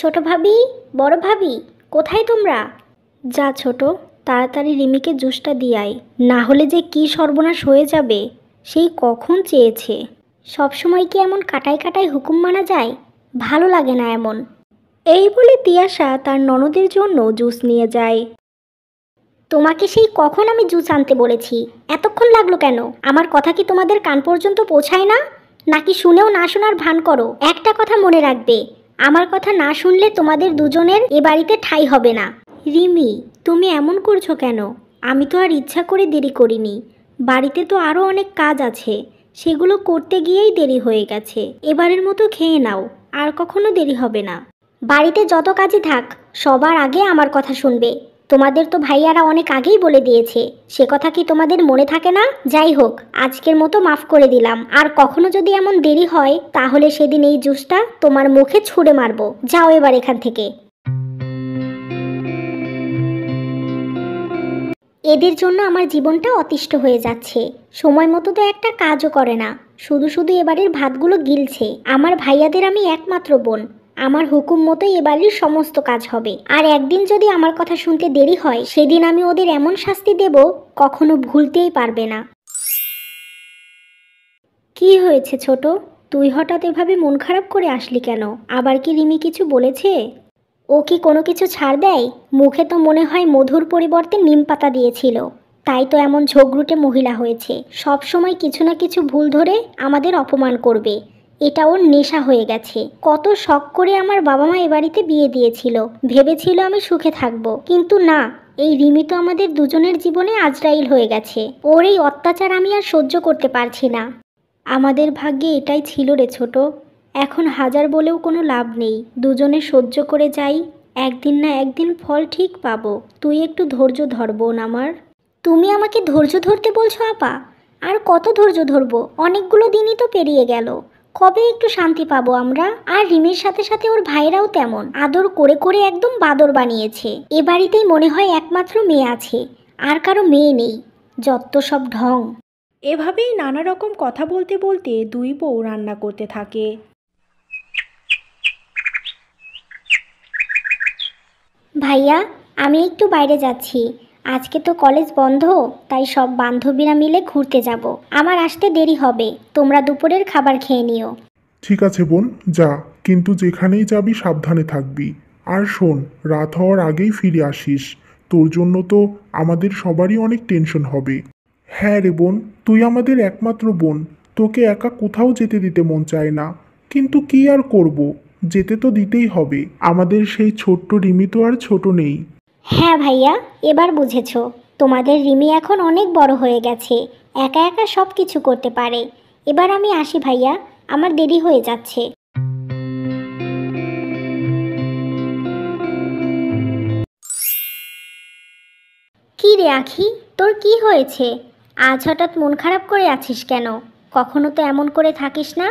ছোট ভাবি, বড় ভাবি, কোথায় তোমরা? যা ছোট, তাড়াতাড়ি রিমিকে জুসটা দিয়ে আয়, না হলে যে কি সর্বনাশ হয়ে যাবে। সেই কখন চেয়েছে। সবসময় কি এমন কাটায় কাটায় হুকুম মানা যায়? ভালো লাগে না এমন। এই বলে তিয়াশা তার ননদের জন্য জুস নিয়ে যায়। তোমাকে সেই কখন আমি জুস আনতে বলেছি, এতক্ষণ লাগলো কেন? আমার কথা কি তোমাদের কান পর্যন্ত পৌঁছায় না? নাকি শুনেও না শোনার ভান করো? একটা কথা মনে রাখবে, আমার কথা না শুনলে তোমাদের দুজনের এ বাড়িতে ঠাঁই হবে না। রিমি, তুমি এমন করছো কেন? আমি তো আর ইচ্ছা করে দেরি করিনি। বাড়িতে তো আরও অনেক কাজ আছে, সেগুলো করতে গিয়েই দেরি হয়ে গেছে। এবারের মতো খেয়ে নাও, আর কখনো দেরি হবে না। বাড়িতে যত কাজই থাক, সবার আগে আমার কথা শুনবে। তোমাদের তো ভাইয়ারা অনেক আগেই বলে দিয়েছে, সে কথা কি তোমাদের মনে থাকে না? যাই হোক, আজকের মতো মাফ করে দিলাম। আর কখনো যদি এমন দেরি হয়, তাহলে সেদিন এই জুসটা তোমার মুখে ছুঁড়ে মারবো। যাও এবার এখান থেকে। এদের জন্য আমার জীবনটা অতিষ্ঠ হয়ে যাচ্ছে। সময় মতো তো একটা কাজও করে না, শুধু শুধু এবারের ভাতগুলো গিলছে। আমার ভাইয়াদের আমি একমাত্র বোন, আমার হুকুম মতোই এবারের সমস্ত কাজ হবে। আর একদিন যদি আমার কথা শুনতে দেরি হয়, সেদিন আমি ওদের এমন শাস্তি দেব, কখনো ভুলতেই পারবে না। কি হয়েছে ছোট? তুই হঠাৎ এভাবে মন খারাপ করে আসলি কেন? আবার কি রিমি কিছু বলেছে? ও কি কোনো কিছু ছাড় দেয়? মুখে তো মনে হয় মধুর পরিবর্তে নিম পাতা দিয়েছিল, তাই তো এমন ঝগড়ুটে মহিলা হয়েছে। সব সময় কিছু না কিছু ভুল ধরে আমাদের অপমান করবে, এটা ওর নেশা হয়ে গেছে। কত শখ করে আমার বাবা মা এ বাড়িতে বিয়ে দিয়েছিল, ভেবেছিল আমি সুখে থাকবো, কিন্তু না, এই রিমি তো আমাদের দুজনের জীবনে আজরাইল হয়ে গেছে। ওর এই অত্যাচার আমি আর সহ্য করতে পারছি না। আমাদের ভাগ্যে এটাই ছিল রে ছোট। এখন হাজার বলেও কোনো লাভ নেই, দুজনে সহ্য করে যাই, একদিন না একদিন ফল ঠিক পাবো। তুই একটু ধৈর্য ধর বোন আমার। তুমি আমাকে ধৈর্য ধরতে বলছো আপা? আর কত ধৈর্য ধরবো? অনেকগুলো দিনই তো পেরিয়ে গেল, কবে একটু শান্তি পাবো আমরা? আর রিমির সাথে সাথে ওর ভাইরাও তেমন আদর করে করে একদম বাদর বানিয়েছে। এ বাড়িতেই মনে হয় একমাত্র মেয়ে আছে, আর কারো মেয়ে নেই। যত সব ঢং। এভাবেই নানা রকম কথা বলতে বলতে দুই বউ রান্না করতে থাকে। ভাইয়া, আমি একটু বাইরে যাচ্ছি, আজকে তো কলেজ বন্ধ, তাই সব বান্ধবীরা মিলে ঘুরতে যাব। আমার আসতে দেরি হবে, তোমরা দুপুরের খাবার খেয়ে নিও। ঠিক আছে বোন, যা, কিন্তু যেখানেই যাবি সাবধানে থাকবি। আর শোন, রাত হওয়ার আগেই ফিরে আসিস। তোর জন্য তো আমাদের সবারই অনেক টেনশন হবে। হ্যাঁ রে বোন, তুই আমাদের একমাত্র বোন, তোকে একা কোথাও যেতে দিতে মন চায় না, কিন্তু কি আর করব, যেতে তো দিতেই হবে। আমাদের সেই ছোট্ট রিমি তো আর ছোট নেই। হ্যাঁ ভাইয়া, এবার বুঝেছো, তোমাদের রিমি এখন অনেক বড় হয়ে গেছে, একা একা সব কিছু করতে পারে। এবার আমি আসি ভাইয়া, আমার দেরি হয়ে যাচ্ছে। কি রে আখি, তোর কি হয়েছে? আজ হঠাৎ মন খারাপ করে আছিস কেন? কখনো তো এমন করে থাকিস না।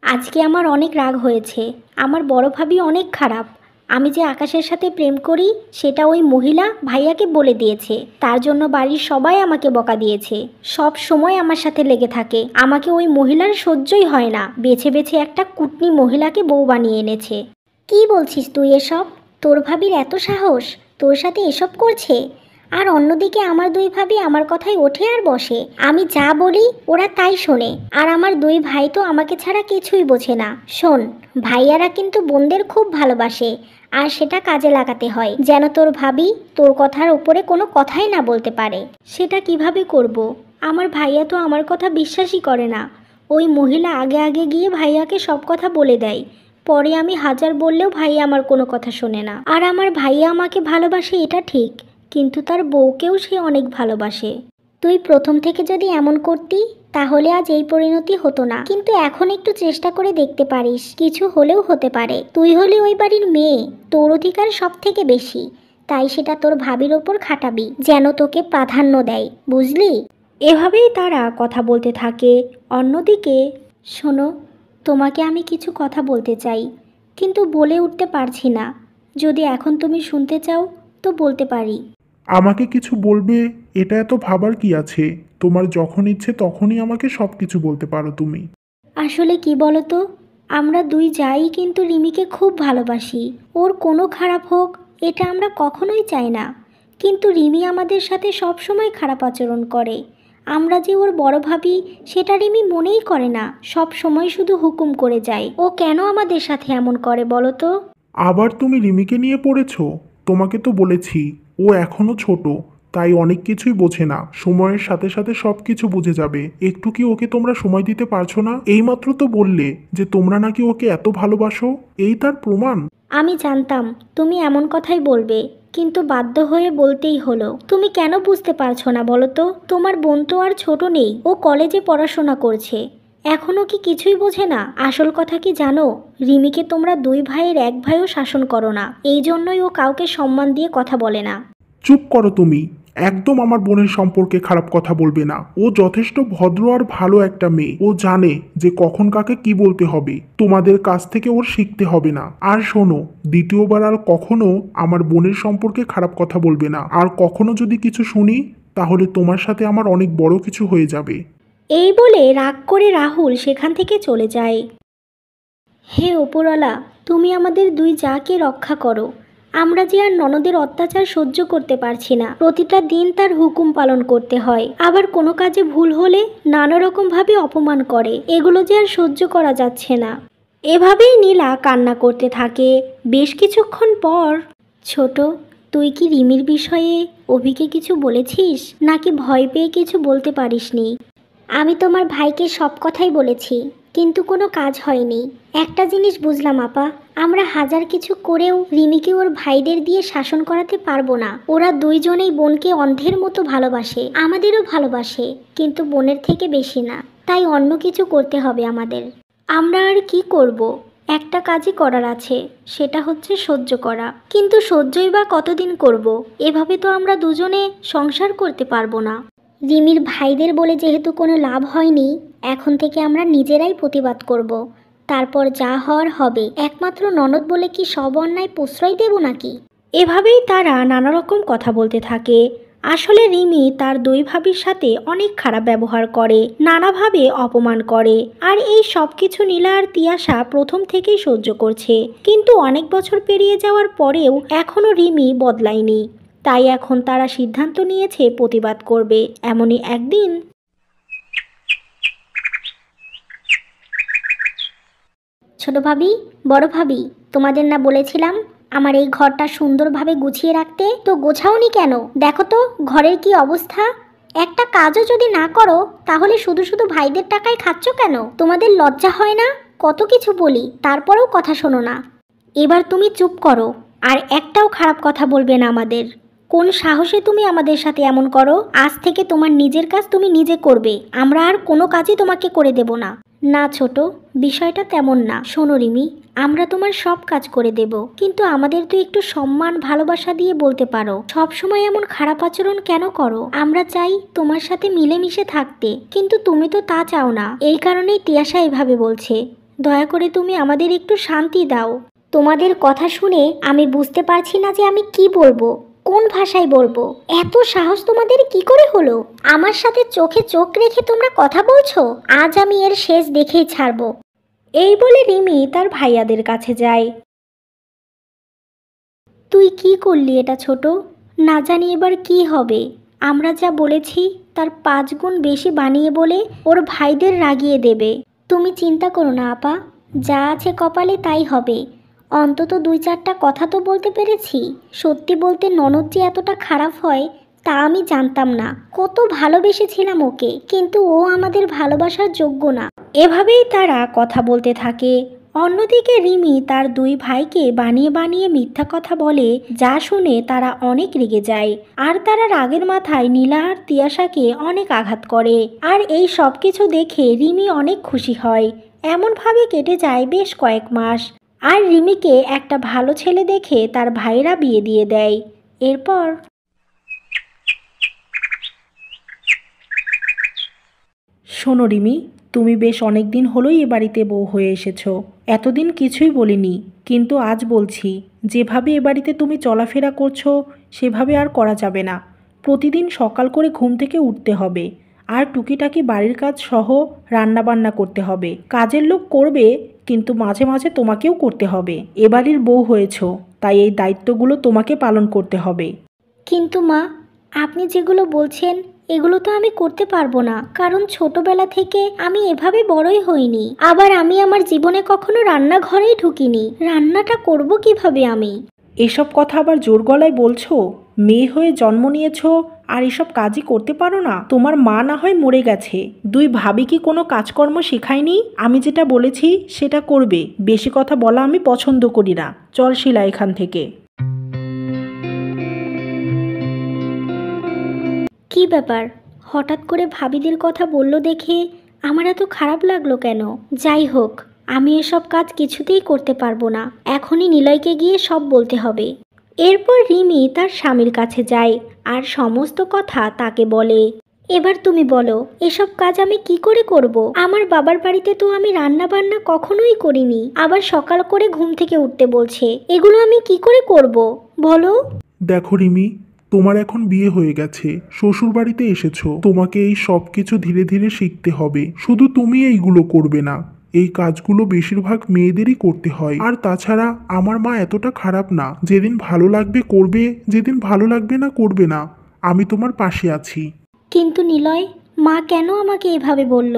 আজকে আমার অনেক রাগ হয়েছে। আমার বড় ভাবি অনেক খারাপ। আমি যে আকাশের সাথে প্রেম করি সেটা ওই মহিলা ভাইয়াকে বলে দিয়েছে, তার জন্য বাড়ির সবাই আমাকে বকা দিয়েছে। সব সময় আমার সাথে লেগে থাকে, আমাকে ওই মহিলার সহ্যই হয় না, বেছে বেছে একটা কুটনি মহিলাকে বউ বানিয়ে এনেছে। কি বলছিস তুই এসব? তোর ভাবির এত সাহস, তোর সাথে এসব করছে? আর অন্যদিকে আমার দুই ভাবি আমার কথায় ওঠে আর বসে, আমি যা বলি ওরা তাই শোনে। আর আমার দুই ভাই তো আমাকে ছাড়া কিছুই বোঝে না। শোন, ভাইয়ারা কিন্তু বোনদের খুব ভালোবাসে, আর সেটা কাজে লাগাতে হয়, যেন তোর ভাবি তোর কথার উপরে কোনো কথাই না বলতে পারে। সেটা কিভাবে করব? আমার ভাইয়া তো আমার কথা বিশ্বাসই করে না। ওই মহিলা আগে আগে গিয়ে ভাইয়াকে সব কথা বলে দেয়, পরে আমি হাজার বললেও ভাইয়া আমার কোনো কথা শোনে না। আর আমার ভাইয়া আমাকে ভালোবাসে এটা ঠিক, কিন্তু তার বউকেও সে অনেক ভালোবাসে। তুই প্রথম থেকে যদি এমন করতি, তাহলে আজ এই পরিণতি হতো না। কিন্তু এখন একটু চেষ্টা করে দেখতে পারিস, কিছু হলেও হতে পারে। তুই হলে ওই বাড়ির মেয়ে, তোর অধিকার সব থেকে বেশি, তাই সেটা তোর ভাবির ওপর খাটাবি, যেন তোকে প্রাধান্য দেয়, বুঝলি? এভাবেই তারা কথা বলতে থাকে। অন্যদিকে, শোনো, তোমাকে আমি কিছু কথা বলতে চাই, কিন্তু বলে উঠতে পারছি না। যদি এখন তুমি শুনতে চাও তো বলতে পারি। আমাকে কিছু বলবে, এটা এত ভাবার কি আছে? তোমার যখন ইচ্ছে তখনই আমাকে সব কিছু বলতে পারো তুমি। আসলে কি বলো তো, আমরা দুই যাই কিন্তু রিমিকে খুব ভালোবাসি। ওর কোনো খারাপ হোক এটা আমরা কখনোই চাই না, কিন্তু রিমি আমাদের সাথে সব সময় খারাপ আচরণ করে। আমরা যে ওর বড় ভাবি সেটা রিমি মনেই করে না, সব সময় শুধু হুকুম করে যায়। ও কেন আমাদের সাথে এমন করে বলো তো? আবার তুমি রিমিকে নিয়ে পড়েছো? তোমাকে তো বলেছি ও এখনো ছোট, তাই অনেক কিছুই বোঝে না। সময়ের সাথে সাথে সব কিছু বুঝে যাবে। একটু কি ওকে তোমরা সময় দিতে পারছো না? এইমাত্র তো বললে যে তোমরা নাকি ওকে এত ভালোবাসো, এই তার প্রমাণ। আমি জানতাম তুমি এমন কথাই বলবে, কিন্তু বাধ্য হয়ে বলতেই হলো। তুমি কেন বুঝতে পারছো না বলো তো? তোমার বোন তো আর ছোট নেই, ও কলেজে পড়াশোনা করছে, এখনো কি কিছুই বোঝে না? আসল কথা কি জানো, রিমিকে তোমরা দুই ভাইয়ের এক ভাইও শাসন করো না, এই জন্যই ও কাউকে সম্মান দিয়ে কথা বলে না। চুপ করো তুমি। একদম আমার বোনের সম্পর্কে খারাপ কথা বলবে না। ও যথেষ্ট ভদ্র আর ভালো একটা মেয়ে। ও জানে যে কখন কাকে কি বলতে হবে। তোমাদের কাছ থেকে ওর শিখতে হবে না। আর শোনো, দ্বিতীয়বার আর কখনো আমার বোনের সম্পর্কে খারাপ কথা বলবে না। আর কখনো যদি কিছু শুনি তাহলে তোমার সাথে আমার অনেক বড় কিছু হয়ে যাবে। এই বলে রাগ করে রাহুল সেখান থেকে চলে যায়। হে ওপরওয়ালা, তুমি আমাদের দুই জাকে রক্ষা করো। আমরা যে আর ননদের অত্যাচার সহ্য করতে পারছি না। প্রতিটা দিন তার হুকুম পালন করতে হয়, আবার কোনো কাজে ভুল হলে নানা রকমভাবে অপমান করে। এগুলো যে আর সহ্য করা যাচ্ছে না। এভাবেই নীলা কান্না করতে থাকে। বেশ কিছুক্ষণ পর, ছোট, তুই কি রিমির বিষয়ে অভিকে কিছু বলেছিস, নাকি ভয় পেয়ে কিছু বলতে পারিসনি? আমি তোমার ভাইকে সব কথাই বলেছি, কিন্তু কোনো কাজ হয়নি। একটা জিনিস বুঝলাম আপা, আমরা হাজার কিছু করেও রিমিকে ওর ভাইদের দিয়ে শাসন করাতে পারবো না। ওরা দুইজনেই বোনকে অন্ধের মতো ভালোবাসে, আমাদেরও ভালোবাসে, কিন্তু বোনের থেকে বেশি না। তাই অন্য কিছু করতে হবে আমাদের। আমরা আর কি করব? একটা কাজই করার আছে, সেটা হচ্ছে সহ্য করা। কিন্তু সহ্যই বা কতদিন করব? এভাবে তো আমরা দুজনে সংসার করতে পারবো না। রিমির ভাইদের বলে যেহেতু কোনো লাভ হয়নি, এখন থেকে আমরা নিজেরাই প্রতিবাদ করব। তারপর যা হওয়ার হবে। একমাত্র ননদ বলে কি সব অন্যায় প্রশ্রয় দেব নাকি? এভাবেই তারা নানা রকম কথা বলতে থাকে। আসলে রিমি তার দুই ভাবির সাথে অনেক খারাপ ব্যবহার করে, নানাভাবে অপমান করে। আর এই সব কিছু নীলা আর তিয়াশা প্রথম থেকেই সহ্য করছে, কিন্তু অনেক বছর পেরিয়ে যাওয়ার পরেও এখনও রিমি বদলায়নি। তাই এখন তারা সিদ্ধান্ত নিয়েছে প্রতিবাদ করবে। এমনই একদিন ছোট ভাবি, বড় ভাবি, তোমাদের না বলেছিলাম আমার এই ঘরটা সুন্দরভাবে গুছিয়ে রাখতে? তো গোছাওনি কেন? দেখো তো ঘরের কি অবস্থা। একটা কাজও যদি না করো তাহলে শুধু শুধু ভাইদের টাকায় খাচ্ছ কেন? তোমাদের লজ্জা হয় না? কত কিছু বলি, তারপরেও কথা শোনো না। এবার তুমি চুপ করো, আর একটাও খারাপ কথা বলবে না আমাদের। কোন সাহসে তুমি আমাদের সাথে এমন করো? আজ থেকে তোমার নিজের কাজ তুমি নিজে করবে, আমরা আর কোনো কাজই তোমাকে করে দেব না। না ছোট, বিষয়টা তেমন না। শোনো রিমি, আমরা তোমার সব কাজ করে দেব, কিন্তু আমাদের তো একটু সম্মান ভালোবাসা দিয়ে বলতে পারো। সব সময় এমন খারাপ আচরণ কেন করো? আমরা চাই তোমার সাথে মিলেমিশে থাকতে, কিন্তু তুমি তো তা চাও না। এই কারণেই তিয়াশা এভাবে বলছে। দয়া করে তুমি আমাদের একটু শান্তি দাও। তোমাদের কথা শুনে আমি বুঝতে পারছি না যে আমি কি বলবো, কোন ভাষায় বলবো। এত সাহস তোমাদের কি করে হলো? আমার সাথে চোখে চোখ রেখে তোমরা কথা বলছো? আজ আমি এর শেষ দেখেই ছাড়বো। এই বলে রিমি তার ভাইয়াদের কাছে যায়। তুই কি করলি এটা ছোট? না জানি এবার কি হবে। আমরা যা বলেছি তার 5 গুণ বেশি বানিয়ে বলে ওর ভাইদের রাগিয়ে দেবে। তুমি চিন্তা করো না আপা, যা আছে কপালে তাই হবে। অন্তত 2-4টা কথা তো বলতে পেরেছি। সত্যি বলতে ননদ যে এতটা খারাপ হয় তা আমি জানতাম না। কত ভালোবেসেছিলাম ওকে, কিন্তু ও আমাদের ভালোবাসার যোগ্য না। এভাবেই তারা কথা বলতে থাকে। অন্যদিকে রিমি তার দুই ভাইকে বানিয়ে বানিয়ে মিথ্যা কথা বলে, যা শুনে তারা অনেক রেগে যায়। আর তারা রাগের মাথায় নীলা আর তিয়াশাকে অনেক আঘাত করে। আর এই সব কিছু দেখে রিমি অনেক খুশি হয়। এমনভাবে কেটে যায় বেশ কয়েক মাস। আর রিমিকে একটা ভালো ছেলে দেখে তার ভাইরা বিয়ে দিয়ে দেয়। এরপর শোনো রিমি, তুমি বেশ অনেক দিন হলোই এ বাড়িতে বউ হয়ে এসেছো। এতদিন কিছুই বলিনি, কিন্তু আজ বলছি, যেভাবে এ বাড়িতে তুমি চলাফেরা করছো সেভাবে আর করা যাবে না। প্রতিদিন সকাল করে ঘুম থেকে উঠতে হবে, আর টুকিটাকি বাড়ির কাজ সহ রান্নাবান্না করতে হবে। কাজের লোক করবে, কিন্তু মাঝে মাঝে তোমাকেও করতে হবে। এবাড়ির বউ হয়েছো, তাই এই দায়িত্বগুলো তোমাকে পালন করতে হবে। কিন্তু মা, আপনি যেগুলো বলছেন এগুলো তো আমি করতে পারবো না, কারণ ছোটবেলা থেকে আমি এভাবে বড়ই হইনি। আবার আমি আমার জীবনে কখনো রান্নাঘরেই ঢুকিনি, রান্নাটা করব কিভাবে আমি? এসব কথা আবার জোর গলায় বলছো? মেয়ে হয়ে জন্ম নিয়েছো আর এসব কাজই করতে পারো না? তোমার মা না হয় মরে গেছে, দুই ভাবি কি কোনো কাজকর্ম শেখায়নি? আমি যেটা বলেছি সেটা করবে, বেশি কথা বলা আমি পছন্দ করি না। চল শিলা এখান থেকে। কি ব্যাপার, হঠাৎ করে ভাবিদের কথা বলল দেখে আমার এত খারাপ লাগলো কেন? যাই হোক, আমি এসব কাজ কিছুতেই করতে পারবো না। এখনই নিলয়কে গিয়ে সব বলতে হবে। এরপর রিমি তার স্বামীর কাছে যায় আর সমস্ত কথা তাকে বলে। এবার তুমি বলো, এসব কাজ আমি কি করে করব? আমার বাবার বাড়িতে তো আমি রান্না বান্না কখনোই করিনি, আবার সকাল করে ঘুম থেকে উঠতে বলছে। এগুলো আমি কি করে করব বলো? দেখো রিমি, তোমার এখন বিয়ে হয়ে গেছে, শ্বশুর বাড়িতে এসেছো, তোমাকে এই সব কিছু ধীরে ধীরে শিখতে হবে। শুধু তুমি এইগুলো করবে না, এই কাজগুলো বেশিরভাগ মেয়েদেরই করতে হয়। আর তাছাড়া আমার মা এতটা খারাপ না, যেদিন ভালো লাগবে করবে, যেদিন ভালো লাগবে না করবে না। আমি তোমার পাশে আছি। কিন্তু নিলয়, মা কেন আমাকে এভাবে বলল?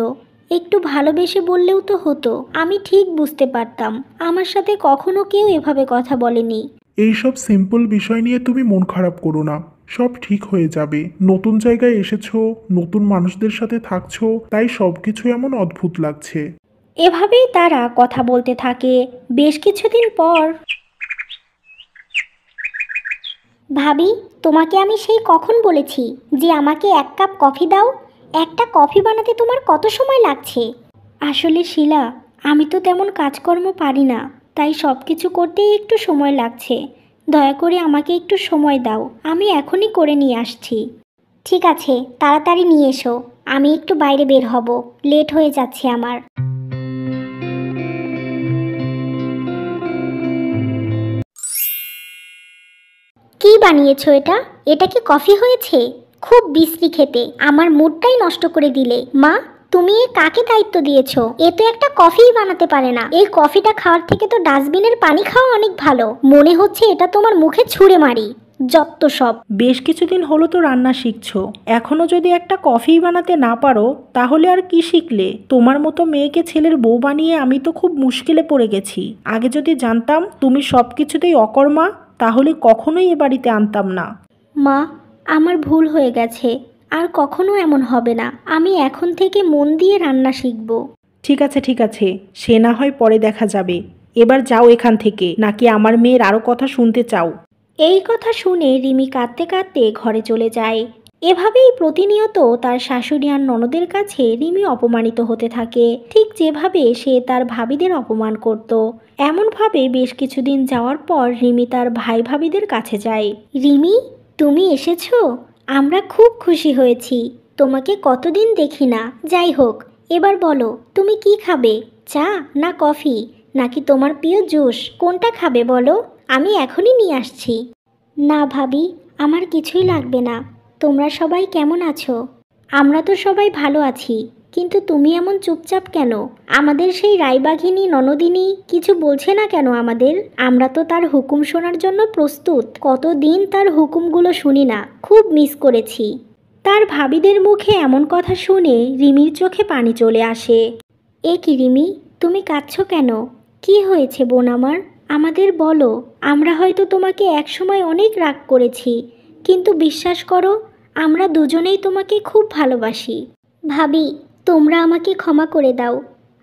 একটু ভালোবেসে বললেও তো হতো, আমি ঠিক বুঝতে পারতাম। আমার সাথে কখনো কেউ এভাবে কথা বলেনি। এইসব সিম্পল বিষয় নিয়ে তুমি মন খারাপ করো না, সব ঠিক হয়ে যাবে। নতুন জায়গায় এসেছো, নতুন মানুষদের সাথে থাকছো, তাই সবকিছু এমন অদ্ভুত লাগছে। এভাবেই তারা কথা বলতে থাকে। বেশ কিছুদিন পর, ভাবি, তোমাকে আমি সেই কখন বলেছি যে আমাকে 1 কাপ কফি দাও? একটা কফি বানাতে তোমার কত সময় লাগছে? আসলে শিলা, আমি তো তেমন কাজকর্ম পারি না, তাই সব কিছু করতেই একটু সময় লাগছে। দয়া করে আমাকে একটু সময় দাও, আমি এখনই করে নিয়ে আসছি। ঠিক আছে, তাড়াতাড়ি নিয়ে এসো, আমি একটু বাইরে বের হব, লেট হয়ে যাচ্ছে আমার। কি বানিয়েছো এটা? এটা কি কফি হয়েছে? খুব বিশ্রী খেতে, আমার মুডটাই নষ্ট করে দিলে। মা, তুমি এ কাকে দায়িত্ব দিয়েছো? এ তো একটা কফিই বানাতে পারে না। এই কফিটা খাওয়ার থেকে তো ডাস্টবিনের পানি খাওয়া অনেক ভালো। মনে হচ্ছে এটা তোমার মুখে ছুঁড়ে মারি, যত সব। বেশ কিছুদিন হলো তো রান্না শিখছো, এখনো যদি একটা কফি বানাতে না পারো তাহলে আর কি শিখলে? তোমার মতো মেয়েকে ছেলের বউ বানিয়ে আমি তো খুব মুশকিলে পড়ে গেছি। আগে যদি জানতাম তুমি সব কিছুতেই অকর্মা, তাহলে কখনোই এ বাড়িতে আনতাম না। মা, আমার ভুল হয়ে গেছে, আর কখনো এমন হবে না। আমি এখন থেকে মন দিয়ে রান্না শিখব। ঠিক আছে ঠিক আছে, সে না হয় পরে দেখা যাবে। এবার যাও এখান থেকে, নাকি আমার মেয়ের আরও কথা শুনতে চাও? এই কথা শুনে রিমি কাঁদতে কাঁদতে ঘরে চলে যায়। এভাবেই প্রতিনিয়ত তার শাশুড়ি আর ননদের কাছে রিমি অপমানিত হতে থাকে, ঠিক যেভাবে সে তার ভাবিদের অপমান করত। এমনভাবে বেশ কিছুদিন যাওয়ার পর রিমি তার ভাই ভাবিদের কাছে যায়। রিমি, তুমি এসেছো? আমরা খুব খুশি হয়েছি, তোমাকে কতদিন দেখি না। যাই হোক, এবার বলো তুমি কি খাবে? চা না কফি, নাকি তোমার প্রিয় জুস? কোনটা খাবে বলো, আমি এখনই নিয়ে আসছি। না ভাবি, আমার কিছুই লাগবে না। তোমরা সবাই কেমন আছো? আমরা তো সবাই ভালো আছি, কিন্তু তুমি এমন চুপচাপ কেন? আমাদের সেই রায়বাঘিনী ননদিনী কিছু বলছে না কেন আমাদের? আমরা তো তার হুকুম শোনার জন্য প্রস্তুত। কতদিন তার হুকুমগুলো শুনি না, খুব মিস করেছি। তার ভাবিদের মুখে এমন কথা শুনে রিমির চোখে পানি চলে আসে। এ কি রিমি, তুমি কাঁদছো কেন? কি হয়েছে বোন আমার? আমাদের বলো। আমরা হয়তো তোমাকে একসময় অনেক রাগ করেছি, কিন্তু বিশ্বাস করো, আমরা দুজনেই তোমাকে খুব ভালোবাসি। ভাবি, তোমরা আমাকে ক্ষমা করে দাও।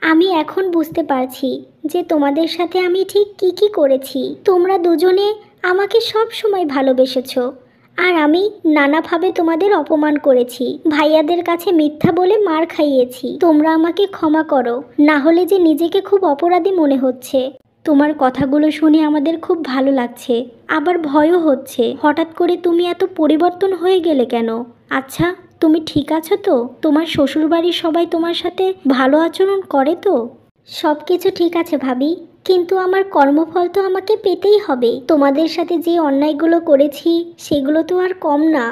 আমি এখন বুঝতে পারছি যে তোমাদের সাথে আমি ঠিক কি করেছি। তোমরা দুজনে আমাকে সব সময় ভালোবেসেছো, আর আমি নানাভাবে তোমাদের অপমান করেছি, ভাইয়াদের কাছে মিথ্যা বলে মার খাইয়েছি। তোমরা আমাকে ক্ষমা করো, না হলে যে নিজেকে খুব অপরাধী মনে হচ্ছে। তোমার কথাগুলো শুনে আমাদের খুব ভালো লাগছে, আবার ভয়ও হচ্ছে। হঠাৎ করে তুমি এত পরিবর্তন হয়ে গেলে কেন? আচ্ছা, তুমি ঠিক আছো তো? তোমার শ্বশুরবাড়ির সবাই তোমার সাথে ভালো আচরণ করে তো? সব কিছু ঠিক আছে ভাবি, কিন্তু আমার কর্মফল তো আমাকে পেতেই হবে। তোমাদের সাথে যে অন্যায়গুলো করেছি সেগুলো তো আর কম না।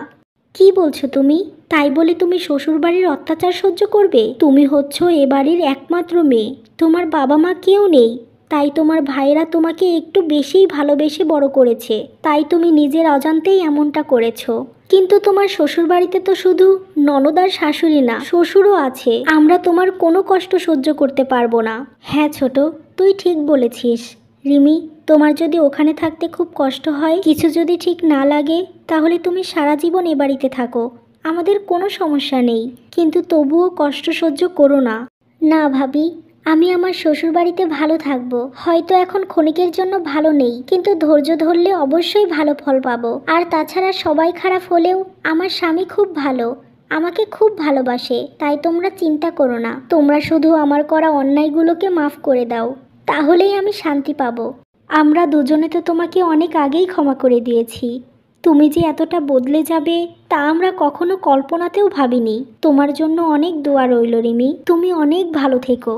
কি বলছো তুমি? তাই বলে তুমি শ্বশুরবাড়ির অত্যাচার সহ্য করবে? তুমি হচ্ছ এ বাড়ির একমাত্র মেয়ে, তোমার বাবা মা কেউ নেই। তাই তোমার ভাইয়েরা তোমাকে একটু বেশিই ভালোবেসে বড় করেছে, তাই তুমি নিজের অজান্তেই এমনটা করেছো। কিন্তু তোমার শ্বশুরবাড়িতে তো শুধু ননদ আর শাশুড়ি না, শ্বশুরও আছে। আমরা তোমার কোনো কষ্ট সহ্য করতে পারবো না। হ্যাঁ ছোট, তুই ঠিক বলেছিস। রিমি, তোমার যদি ওখানে থাকতে খুব কষ্ট হয়, কিছু যদি ঠিক না লাগে, তাহলে তুমি সারা জীবন এ বাড়িতে থাকো, আমাদের কোনো সমস্যা নেই। কিন্তু তবুও কষ্ট সহ্য করো না। না ভাবি, আমি আমার শ্বশুরবাড়িতে ভালো থাকবো। হয়তো এখন ক্ষণিকের জন্য ভালো নেই, কিন্তু ধৈর্য ধরলে অবশ্যই ভালো ফল পাবো। আর তাছাড়া সবাই খারাপ হলেও আমার স্বামী খুব ভালো, আমাকে খুব ভালোবাসে। তাই তোমরা চিন্তা করো না, তোমরা শুধু আমার করা অন্যায়গুলোকে মাফ করে দাও, তাহলেই আমি শান্তি পাবো। আমরা দুজনে তো তোমাকে অনেক আগেই ক্ষমা করে দিয়েছি। তুমি যে এতটা বদলে যাবে তা আমরা কখনো কল্পনাতেও ভাবিনি। তোমার জন্য অনেক দোয়া রইল রিমি, তুমি অনেক ভালো থেকো।